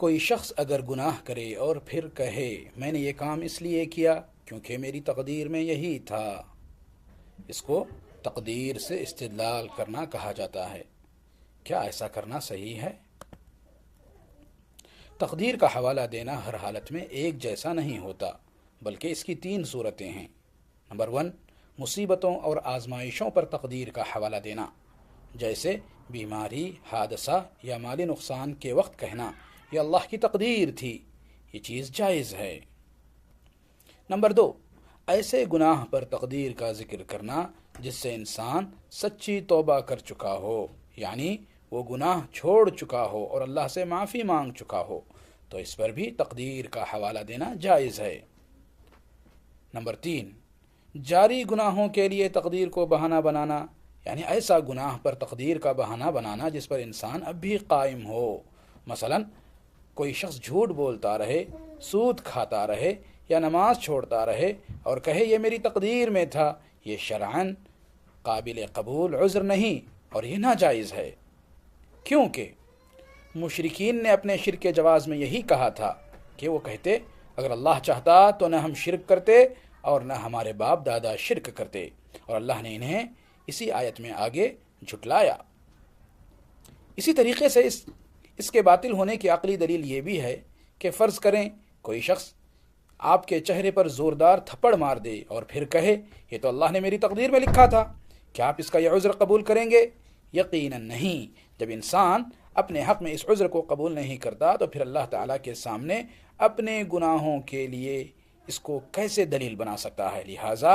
کوئی شخص اگر گناہ کرے اور پھر کہے میں نے یہ کام اس لیے کیا کیونکہ میری تقدیر میں یہی تھا، اس کو تقدیر سے استدلال کرنا کہا جاتا ہے۔ کیا ایسا کرنا صحیح ہے؟ تقدیر کا حوالہ دینا ہر حالت میں ایک جیسا نہیں ہوتا، بلکہ اس کی 3 صورتیں ہیں۔ نمبر 1، مصیبتوں اور آزمائشوں پر تقدیر کا حوالہ دینا، جیسے بیماری، حادثہ یا مالی نقصان کے وقت کہنا یہ اللہ کی تقدیر تھی، یہ چیز جائز ہے۔ نمبر 2، ایسے گناہ پر تقدیر کا ذکر کرنا جس سے انسان سچی توبہ کر چکا ہو، یعنی وہ گناہ چھوڑ چکا ہو اور اللہ سے معافی مانگ چکا ہو، تو اس پر بھی تقدیر کا حوالہ دینا جائز ہے۔ نمبر 3، جاری گناہوں کے لیے تقدیر کو بہانہ بنانا، یعنی ایسا گناہ پر تقدیر کا بہانہ بنانا جس پر انسان اب بھی قائم ہو۔ مثلا کوئی شخص جھوٹ بولتا رہے، سود کھاتا رہے یا نماز چھوڑتا رہے اور کہے یہ میری تقدیر میں تھا، یہ شرعاً قابل قبول عذر نہیں اور یہ ناجائز ہے، کیونکہ مشرکین نے اپنے شرک کے جواز میں یہی کہا تھا کہ وہ کہتے اگر اللہ چاہتا تو نہ ہم شرک کرتے اور نہ ہمارے باپ دادا شرک کرتے، اور اللہ نے انہیں اسی آیت میں آگے جھٹلایا۔ اسی طریقے سے اس کے باطل ہونے کی عقلی دلیل یہ بھی ہے کہ فرض کریں کوئی شخص آپ کے چہرے پر زوردار تھپڑ مار دے اور پھر کہے یہ تو اللہ نے میری تقدیر میں لکھا تھا، کیا آپ اس کا یہ عذر قبول کریں گے؟ یقیناً نہیں۔ جب انسان اپنے حق میں اس عذر کو قبول نہیں کرتا تو پھر اللہ تعالیٰ کے سامنے اپنے گناہوں کے لیے اس کو کیسے دلیل بنا سکتا ہے؟ لہٰذا